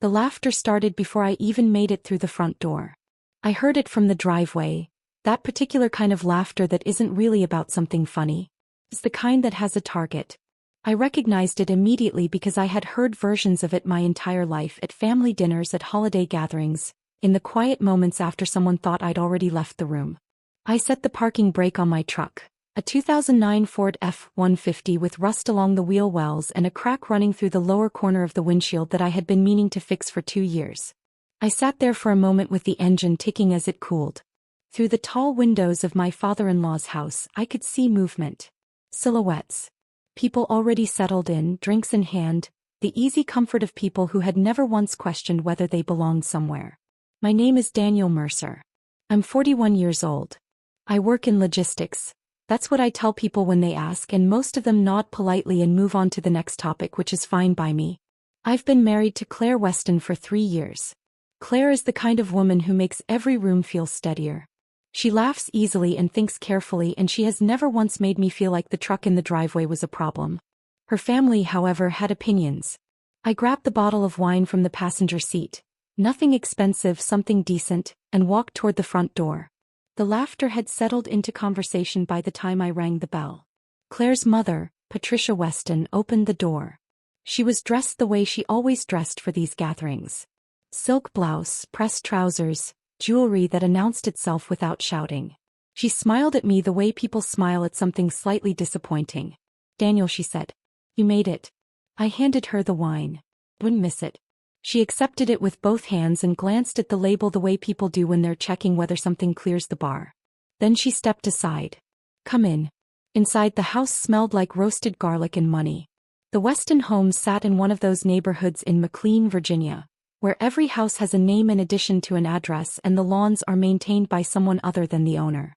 The laughter started before I even made it through the front door. I heard it from the driveway, that particular kind of laughter that isn't really about something funny. It's the kind that has a target. I recognized it immediately because I had heard versions of it my entire life at family dinners, at holiday gatherings, in the quiet moments after someone thought I'd already left the room. I set the parking brake on my truck, a 2009 Ford F-150 with rust along the wheel wells and a crack running through the lower corner of the windshield that I had been meaning to fix for 2 years. I sat there for a moment with the engine ticking as it cooled. Through the tall windows of my father-in-law's house, I could see movement. Silhouettes. People already settled in, drinks in hand, the easy comfort of people who had never once questioned whether they belonged somewhere. My name is Daniel Mercer. I'm 41 years old. I work in logistics. That's what I tell people when they ask, and most of them nod politely and move on to the next topic, which is fine by me. I've been married to Claire Weston for 3 years. Claire is the kind of woman who makes every room feel steadier. She laughs easily and thinks carefully, and she has never once made me feel like the truck in the driveway was a problem. Her family, however, had opinions. I grabbed the bottle of wine from the passenger seat. Nothing expensive, something decent, and walked toward the front door. The laughter had settled into conversation by the time I rang the bell. Claire's mother, Patricia Weston, opened the door. She was dressed the way she always dressed for these gatherings. Silk blouse, pressed trousers, jewelry that announced itself without shouting. She smiled at me the way people smile at something slightly disappointing. "Daniel," she said. "You made it." I handed her the wine. "Wouldn't miss it." She accepted it with both hands and glanced at the label the way people do when they're checking whether something clears the bar. Then she stepped aside. "Come in." Inside, the house smelled like roasted garlic and money. The Weston home sat in one of those neighborhoods in McLean, Virginia, where every house has a name in addition to an address and the lawns are maintained by someone other than the owner.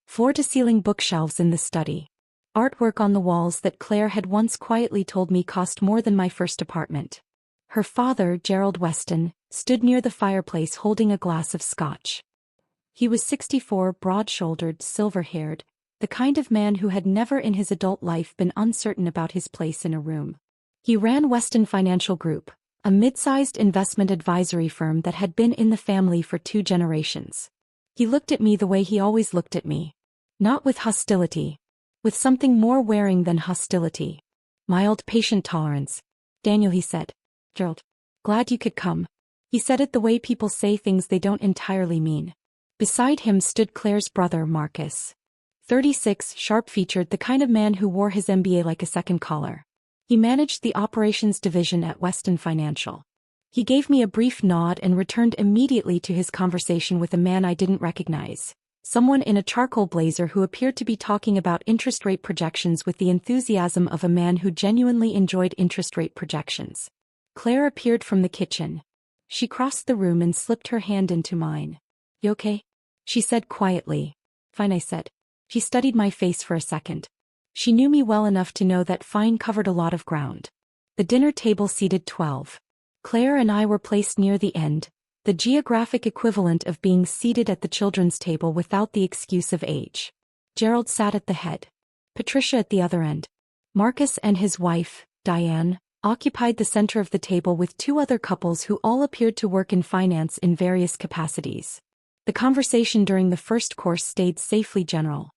Floor-to-ceiling bookshelves in the study. Artwork on the walls that Claire had once quietly told me cost more than my first apartment. Her father, Gerald Weston, stood near the fireplace holding a glass of scotch. He was 64, broad-shouldered, silver-haired, the kind of man who had never in his adult life been uncertain about his place in a room. He ran Weston Financial Group, a mid-sized investment advisory firm that had been in the family for 2 generations. He looked at me the way he always looked at me. Not with hostility. With something more wearing than hostility. Mild, patient tolerance. "Daniel," he said. "Gerald. Glad you could come." He said it the way people say things they don't entirely mean. Beside him stood Claire's brother, Marcus. 36, sharp-featured, the kind of man who wore his MBA like a second collar. He managed the operations division at Weston Financial. He gave me a brief nod and returned immediately to his conversation with a man I didn't recognize. Someone in a charcoal blazer who appeared to be talking about interest rate projections with the enthusiasm of a man who genuinely enjoyed interest rate projections. Claire appeared from the kitchen. She crossed the room and slipped her hand into mine. "You okay?" she said quietly. "Fine," I said. She studied my face for a second. She knew me well enough to know that fine covered a lot of ground. The dinner table seated 12. Claire and I were placed near the end, the geographic equivalent of being seated at the children's table without the excuse of age. Gerald sat at the head. Patricia at the other end. Marcus and his wife, Diane, occupied the center of the table with 2 other couples who all appeared to work in finance in various capacities. The conversation during the first course stayed safely general.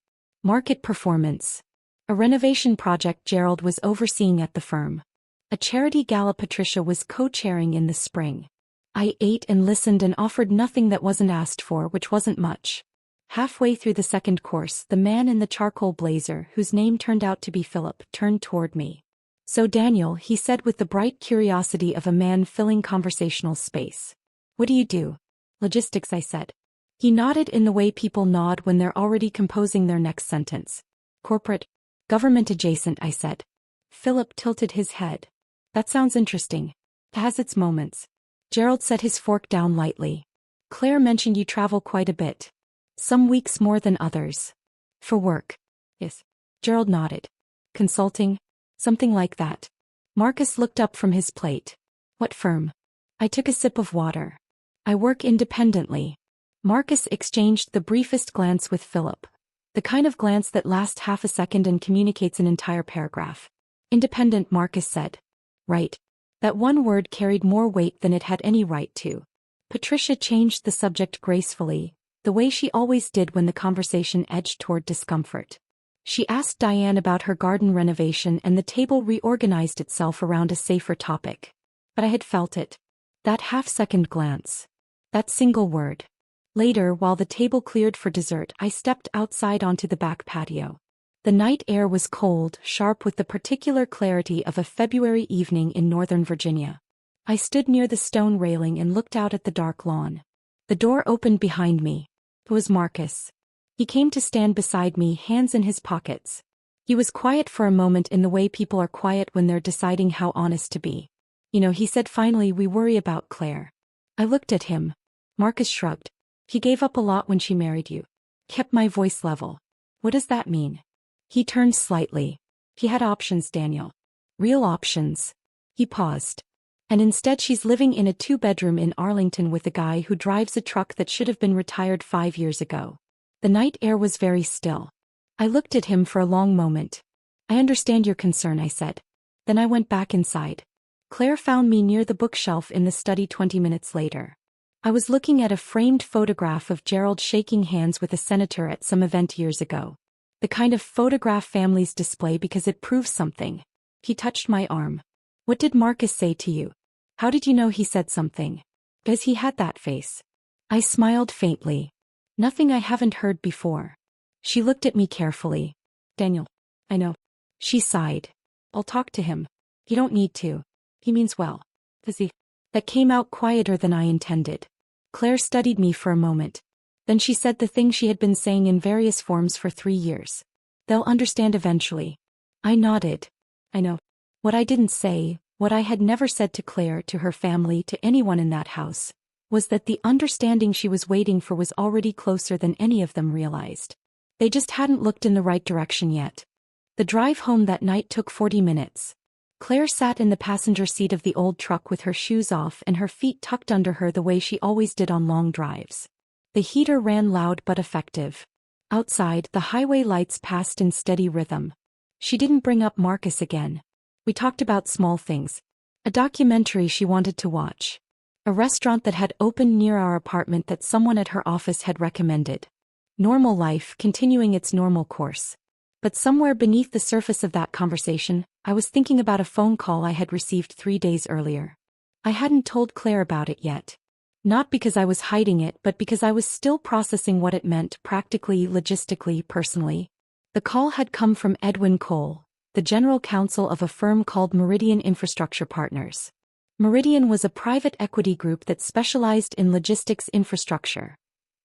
Market performance. A renovation project Gerald was overseeing at the firm. A charity gala Patricia was co-chairing in the spring. I ate and listened and offered nothing that wasn't asked for, which wasn't much. Halfway through the second course, the man in the charcoal blazer, whose name turned out to be Philip, turned toward me. "So Daniel," he said with the bright curiosity of a man filling conversational space. "What do you do?" "Logistics," I said. He nodded in the way people nod when they're already composing their next sentence. "Corporate? Government adjacent," I said. Philip tilted his head. "That sounds interesting. It has its moments." Gerald set his fork down lightly. "Claire mentioned you travel quite a bit. Some weeks more than others." "For work?" "Yes." Gerald nodded. "Consulting? Something like that." Marcus looked up from his plate. "What firm?" I took a sip of water. "I work independently." Marcus exchanged the briefest glance with Philip. The kind of glance that lasts half a second and communicates an entire paragraph. "Independent," Marcus said. "Right. That one word carried more weight than it had any right to. Patricia changed the subject gracefully, the way she always did when the conversation edged toward discomfort. She asked Diane about her garden renovation and the table reorganized itself around a safer topic. But I had felt it. That half-second glance. That single word. Later, while the table cleared for dessert, I stepped outside onto the back patio. The night air was cold, sharp with the particular clarity of a February evening in Northern Virginia. I stood near the stone railing and looked out at the dark lawn. The door opened behind me. It was Marcus. He came to stand beside me, hands in his pockets. He was quiet for a moment in the way people are quiet when they're deciding how honest to be. You know, he said finally, we worry about Claire. I looked at him. Marcus shrugged. He gave up a lot when she married you. Kept my voice level. What does that mean? He turned slightly. He had options, Daniel. Real options. He paused. And instead she's living in a 2-bedroom in Arlington with a guy who drives a truck that should have been retired 5 years ago. The night air was very still. I looked at him for a long moment. I understand your concern, I said. Then I went back inside. Claire found me near the bookshelf in the study 20 minutes later. I was looking at a framed photograph of Gerald shaking hands with a senator at some event years ago. The kind of photograph families display because it proves something. He touched my arm. What did Marcus say to you? How did you know he said something? Because he had that face. I smiled faintly. Nothing I haven't heard before. She looked at me carefully. Daniel. I know. She sighed. I'll talk to him. You don't need to. He means well. Does he? That came out quieter than I intended. Claire studied me for a moment. Then she said the thing she had been saying in various forms for 3 years. They'll understand eventually. I nodded. I know. What I didn't say, what I had never said to Claire, to her family, to anyone in that house, was that the understanding she was waiting for was already closer than any of them realized. They just hadn't looked in the right direction yet. The drive home that night took 40 minutes. Claire sat in the passenger seat of the old truck with her shoes off and her feet tucked under her the way she always did on long drives. The heater ran loud but effective. Outside, the highway lights passed in steady rhythm. She didn't bring up Marcus again. We talked about small things. A documentary she wanted to watch. A restaurant that had opened near our apartment that someone at her office had recommended. Normal life continuing its normal course. But somewhere beneath the surface of that conversation, I was thinking about a phone call I had received 3 days earlier. I hadn't told Claire about it yet. Not because I was hiding it, but because I was still processing what it meant practically, logistically, personally. The call had come from Edwin Cole, the general counsel of a firm called Meridian Infrastructure Partners. Meridian was a private equity group that specialized in logistics infrastructure.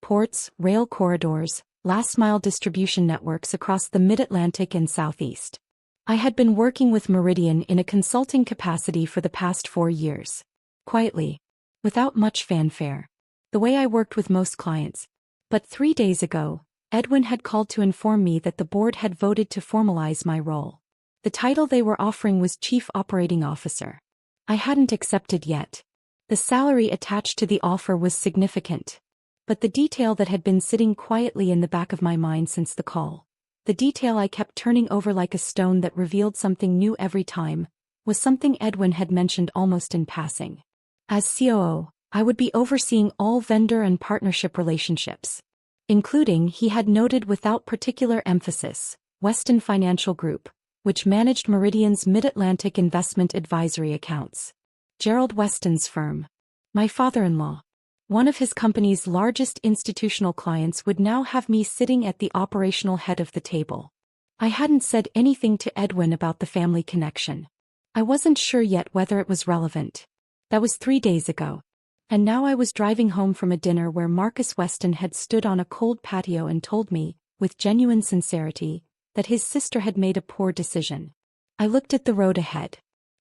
Ports, rail corridors, last-mile distribution networks across the Mid-Atlantic and Southeast. I had been working with Meridian in a consulting capacity for the past 4 years. Quietly. Without much fanfare. The way I worked with most clients. But 3 days ago, Edwin had called to inform me that the board had voted to formalize my role. The title they were offering was Chief Operating Officer. I hadn't accepted yet. The salary attached to the offer was significant. But the detail that had been sitting quietly in the back of my mind since the call, the detail I kept turning over like a stone that revealed something new every time, was something Edwin had mentioned almost in passing. As COO, I would be overseeing all vendor and partnership relationships. Including, he had noted without particular emphasis, Weston Financial Group, which managed Meridian's Mid-Atlantic investment advisory accounts. Gerald Weston's firm. My father-in-law. One of his company's largest institutional clients would now have me sitting at the operational head of the table. I hadn't said anything to Edwin about the family connection. I wasn't sure yet whether it was relevant. That was 3 days ago. And now I was driving home from a dinner where Marcus Weston had stood on a cold patio and told me, with genuine sincerity, that his sister had made a poor decision. I looked at the road ahead.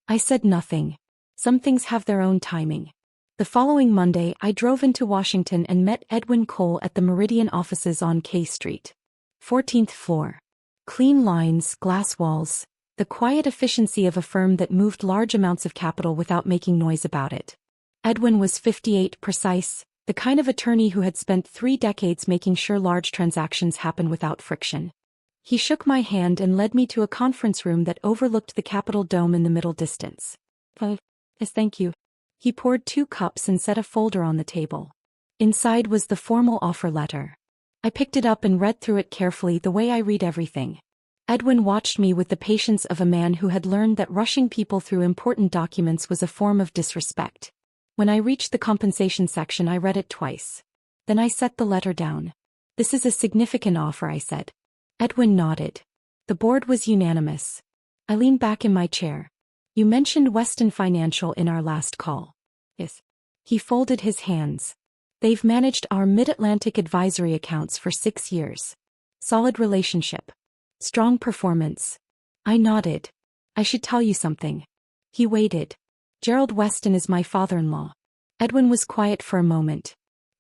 I said nothing. Some things have their own timing. The following Monday, I drove into Washington and met Edwin Cole at the Meridian offices on K Street. 14th floor. Clean lines, glass walls, the quiet efficiency of a firm that moved large amounts of capital without making noise about it. Edwin was 58, precise, the kind of attorney who had spent 3 decades making sure large transactions happen without friction. He shook my hand and led me to a conference room that overlooked the Capitol dome in the middle distance. Yes, thank you. He poured 2 cups and set a folder on the table. Inside was the formal offer letter. I picked it up and read through it carefully the way I read everything. Edwin watched me with the patience of a man who had learned that rushing people through important documents was a form of disrespect. When I reached the compensation section, I read it twice. Then I set the letter down. This is a significant offer, I said. Edwin nodded. The board was unanimous. I leaned back in my chair. You mentioned Weston Financial in our last call. Yes. He folded his hands. They've managed our Mid-Atlantic advisory accounts for 6 years. Solid relationship. Strong performance. I nodded. I should tell you something. He waited. Gerald Weston is my father-in-law. Edwin was quiet for a moment.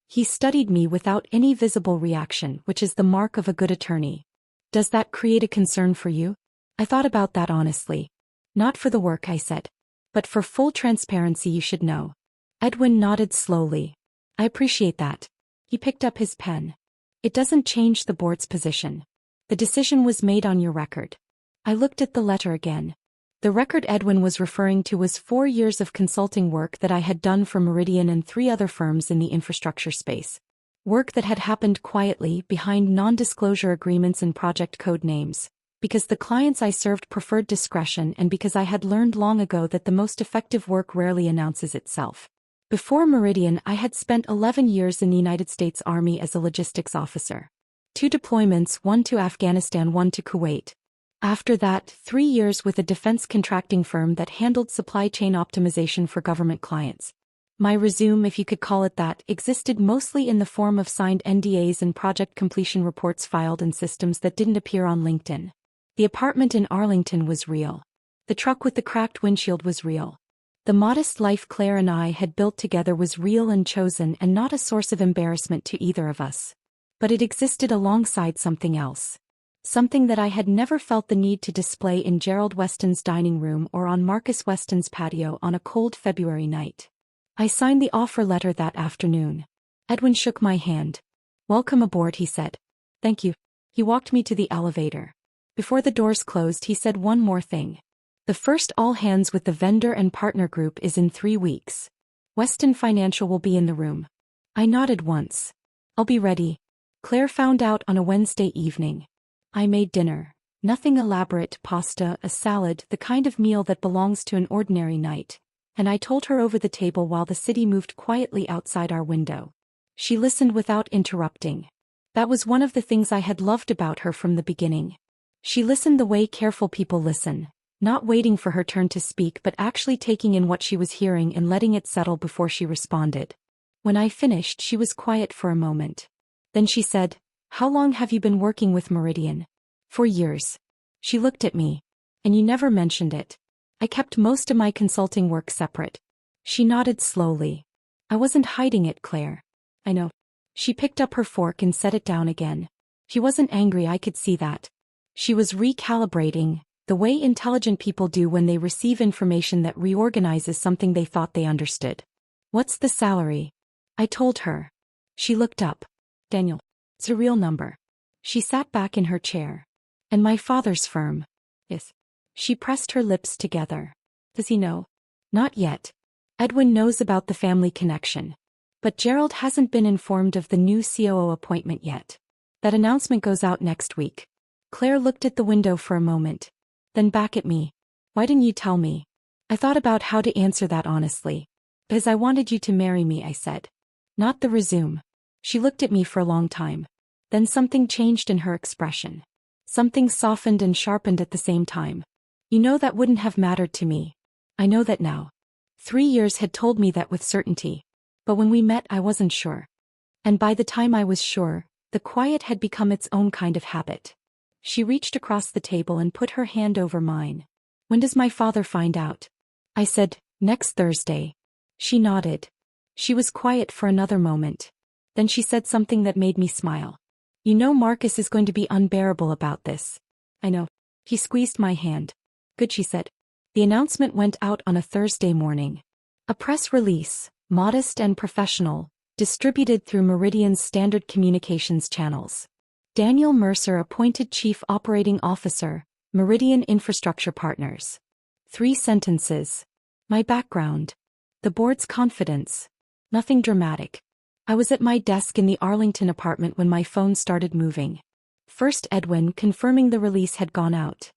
He studied me without any visible reaction, which is the mark of a good attorney. Does that create a concern for you? I thought about that honestly. Not for the work, I said. But for full transparency, you should know. Edwin nodded slowly. I appreciate that. He picked up his pen. It doesn't change the board's position. The decision was made on your record. I looked at the letter again. The record Edwin was referring to was 4 years of consulting work that I had done for Meridian and 3 other firms in the infrastructure space. Work that had happened quietly behind non-disclosure agreements and project code names, because the clients I served preferred discretion and because I had learned long ago that the most effective work rarely announces itself. Before Meridian, I had spent 11 years in the United States Army as a logistics officer. 2 deployments, 1 to Afghanistan, 1 to Kuwait. After that, 3 years with a defense contracting firm that handled supply chain optimization for government clients. My resume, if you could call it that, existed mostly in the form of signed NDAs and project completion reports filed in systems that didn't appear on LinkedIn. The apartment in Arlington was real. The truck with the cracked windshield was real. The modest life Claire and I had built together was real and chosen and not a source of embarrassment to either of us. But it existed alongside something else. Something that I had never felt the need to display in Gerald Weston's dining room or on Marcus Weston's patio on a cold February night. I signed the offer letter that afternoon. Edwin shook my hand. Welcome aboard, he said. Thank you. He walked me to the elevator. Before the doors closed, he said one more thing. The first all-hands with the vendor and partner group is in 3 weeks. Weston Financial will be in the room. I nodded once. I'll be ready. Claire found out on a Wednesday evening. I made dinner. Nothing elaborate, pasta, a salad, the kind of meal that belongs to an ordinary night. And I told her over the table while the city moved quietly outside our window. She listened without interrupting. That was one of the things I had loved about her from the beginning. She listened the way careful people listen. Not waiting for her turn to speak but actually taking in what she was hearing and letting it settle before she responded. When I finished, she was quiet for a moment. Then she said, "How long have you been working with Meridian?" "4 years. She looked at me. "And you never mentioned it." "I kept most of my consulting work separate." She nodded slowly. "I wasn't hiding it, Claire." "I know." She picked up her fork and set it down again. She wasn't angry, I could see that. She was recalibrating, the way intelligent people do when they receive information that reorganizes something they thought they understood. "What's the salary?" I told her. She looked up. "Daniel. It's a real number." She sat back in her chair. "And my father's firm." "Yes." She pressed her lips together. "Does he know?" "Not yet. Edwin knows about the family connection. But Gerald hasn't been informed of the new COO appointment yet. That announcement goes out next week." Claire looked at the window for a moment. Then back at me. "Why didn't you tell me?" I thought about how to answer that honestly. "Because I wanted you to marry me," I said. Not the resume. She looked at me for a long time. Then something changed in her expression. Something softened and sharpened at the same time. "You know that wouldn't have mattered to me. I know that now." 3 years had told me that with certainty. But when we met, I wasn't sure. And by the time I was sure, the quiet had become its own kind of habit. She reached across the table and put her hand over mine. "When does my father find out?" I said, "Next Thursday." She nodded. She was quiet for another moment. Then she said something that made me smile. "You know Marcus is going to be unbearable about this." "I know." He squeezed my hand. "Good," she said. The announcement went out on a Thursday morning. A press release, modest and professional, distributed through Meridian's standard communications channels. Daniel Mercer appointed Chief Operating Officer, Meridian Infrastructure Partners. 3 sentences. My background. The board's confidence. Nothing dramatic. I was at my desk in the Arlington apartment when my phone started moving. First Edwin confirming the release had gone out.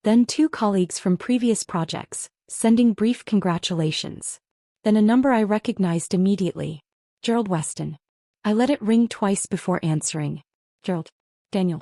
Then 2 colleagues from previous projects, sending brief congratulations. Then a number I recognized immediately. Gerald Weston. I let it ring twice before answering. Gerald. Daniel.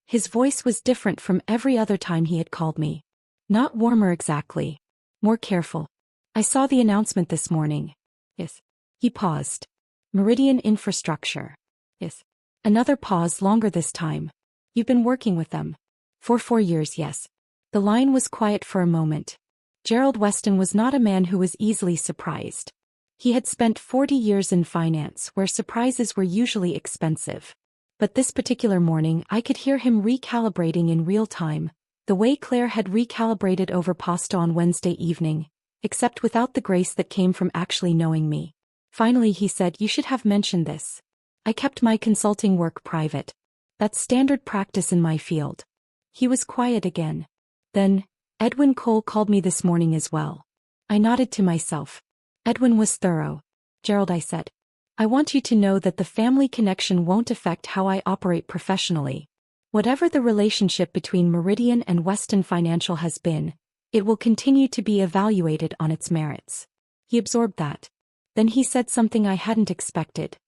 His voice was different from every other time he had called me. Not warmer exactly. More careful. I saw the announcement this morning. Yes. He paused. Meridian Infrastructure. Yes. Another pause, longer this time. You've been working with them. For 4 years, yes. The line was quiet for a moment. Gerald Weston was not a man who was easily surprised. He had spent 40 years in finance where surprises were usually expensive. But this particular morning I could hear him recalibrating in real time, the way Claire had recalibrated over pasta on Wednesday evening, except without the grace that came from actually knowing me. Finally he said, "You should have mentioned this. I kept my consulting work private. That's standard practice in my field." He was quiet again. Then, "Edwin Cole called me this morning as well." I nodded to myself. Edwin was thorough. "Gerald," I said, "I want you to know that the family connection won't affect how I operate professionally. Whatever the relationship between Meridian and Weston Financial has been, it will continue to be evaluated on its merits." He absorbed that. Then he said something I hadn't expected.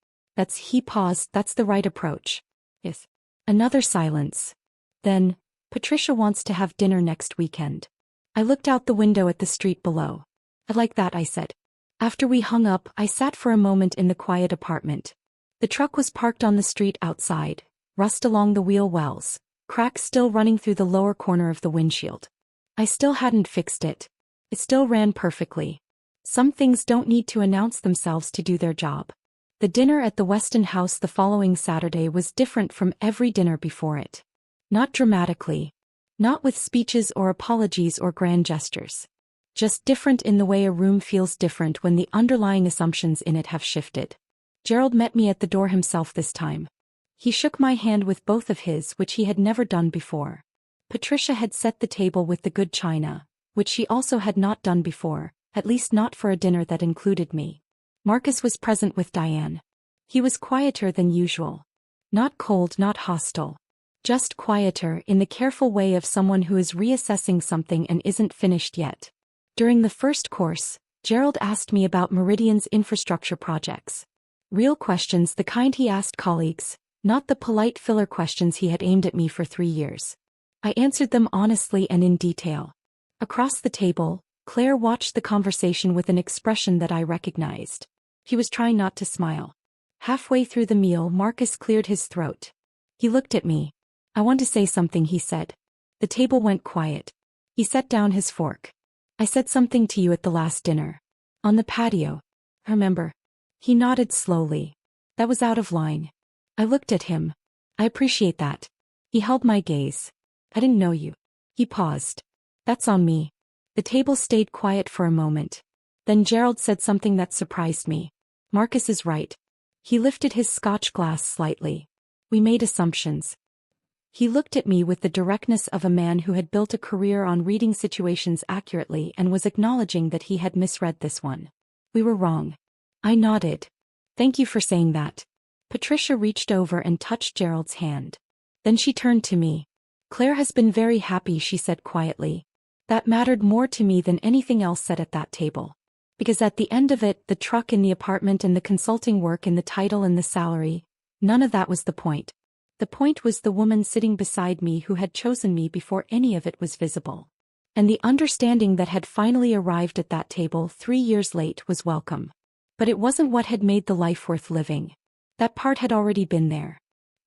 He paused. "That's the right approach." Yes. Another silence. Then, "Patricia wants to have dinner next weekend." I looked out the window at the street below. "I'd like that," I said. After we hung up, I sat for a moment in the quiet apartment. The truck was parked on the street outside, rust along the wheel wells, cracks still running through the lower corner of the windshield. I still hadn't fixed it. It still ran perfectly. Some things don't need to announce themselves to do their job. The dinner at the Weston house the following Saturday was different from every dinner before it. Not dramatically. Not with speeches or apologies or grand gestures. Just different in the way a room feels different when the underlying assumptions in it have shifted. Gerald met me at the door himself this time. He shook my hand with both of his, which he had never done before. Patricia had set the table with the good china, which she also had not done before, at least not for a dinner that included me. Marcus was present with Diane. He was quieter than usual. Not cold, not hostile. Just quieter in the careful way of someone who is reassessing something and isn't finished yet. During the first course, Gerald asked me about Meridian's infrastructure projects. Real questions, the kind he asked colleagues, not the polite filler questions he had aimed at me for 3 years. I answered them honestly and in detail. Across the table, Claire watched the conversation with an expression that I recognized. He was trying not to smile. Halfway through the meal, Marcus cleared his throat. He looked at me. "I want to say something," he said. The table went quiet. He set down his fork. "I said something to you at the last dinner. On the patio. Remember?" He nodded slowly. "That was out of line." I looked at him. "I appreciate that." He held my gaze. "I didn't know you." He paused. "That's on me." The table stayed quiet for a moment. Then Gerald said something that surprised me. "Marcus is right." He lifted his scotch glass slightly. "We made assumptions." He looked at me with the directness of a man who had built a career on reading situations accurately and was acknowledging that he had misread this one. "We were wrong." I nodded. "Thank you for saying that." Patricia reached over and touched Gerald's hand. Then she turned to me. "Claire has been very happy," she said quietly. That mattered more to me than anything else said at that table. Because at the end of it, the truck in the apartment and the consulting work and the title and the salary, none of that was the point. The point was the woman sitting beside me who had chosen me before any of it was visible. And the understanding that had finally arrived at that table 3 years late was welcome. But it wasn't what had made the life worth living. That part had already been there.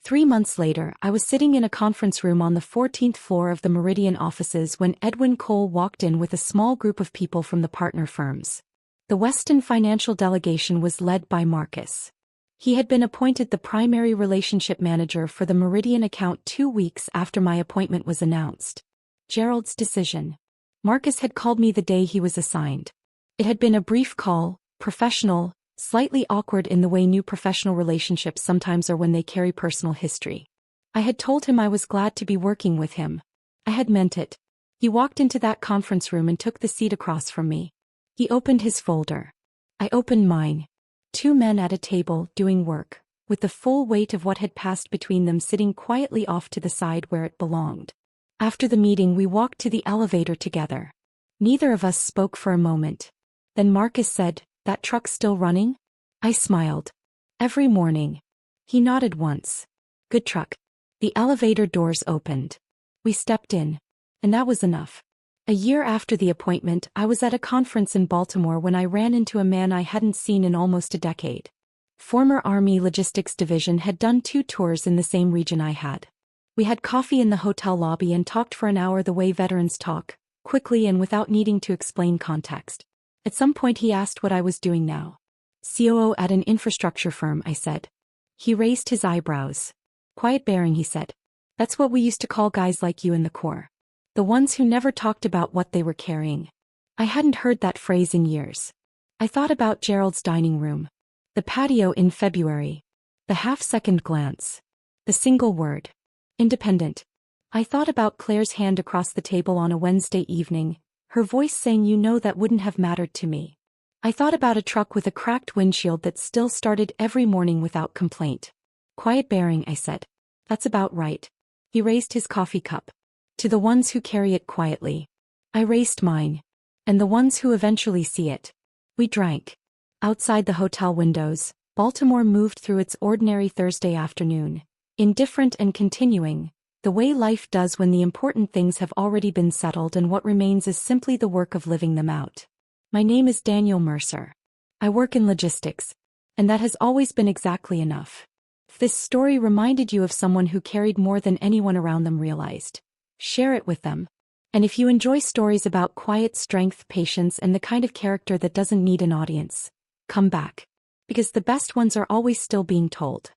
3 months later, I was sitting in a conference room on the 14th floor of the Meridian offices when Edwin Cole walked in with a small group of people from the partner firms. The Weston Financial delegation was led by Marcus. He had been appointed the primary relationship manager for the Meridian account 2 weeks after my appointment was announced. Gerald's decision. Marcus had called me the day he was assigned. It had been a brief call, professional, slightly awkward in the way new professional relationships sometimes are when they carry personal history. I had told him I was glad to be working with him. I had meant it. He walked into that conference room and took the seat across from me. He opened his folder. I opened mine. Two men at a table doing work, with the full weight of what had passed between them sitting quietly off to the side where it belonged. After the meeting we walked to the elevator together. Neither of us spoke for a moment. Then Marcus said, "That truck's still running?" I smiled. "Every morning." He nodded once. "Good truck." The elevator doors opened. We stepped in. And that was enough. A year after the appointment, I was at a conference in Baltimore when I ran into a man I hadn't seen in almost a decade. Former Army Logistics Division had done 2 tours in the same region I had. We had coffee in the hotel lobby and talked for an hour the way veterans talk, quickly and without needing to explain context. At some point he asked what I was doing now. "COO at an infrastructure firm," I said. He raised his eyebrows. "Quiet bearing," he said. "That's what we used to call guys like you in the Corps. The ones who never talked about what they were carrying." I hadn't heard that phrase in years. I thought about Gerald's dining room. The patio in February. The half-second glance. The single word. Independent. I thought about Claire's hand across the table on a Wednesday evening, her voice saying, "You know that wouldn't have mattered to me." I thought about a truck with a cracked windshield that still started every morning without complaint. "Quiet bearing," I said. "That's about right." He raised his coffee cup. "To the ones who carry it quietly." I raised mine. "And the ones who eventually see it." We drank. Outside the hotel windows, Baltimore moved through its ordinary Thursday afternoon, indifferent and continuing, the way life does when the important things have already been settled and what remains is simply the work of living them out. My name is Daniel Mercer. I work in logistics. And that has always been exactly enough. If this story reminded you of someone who carried more than anyone around them realized, share it with them. And if you enjoy stories about quiet strength, patience, and the kind of character that doesn't need an audience, come back. Because the best ones are always still being told.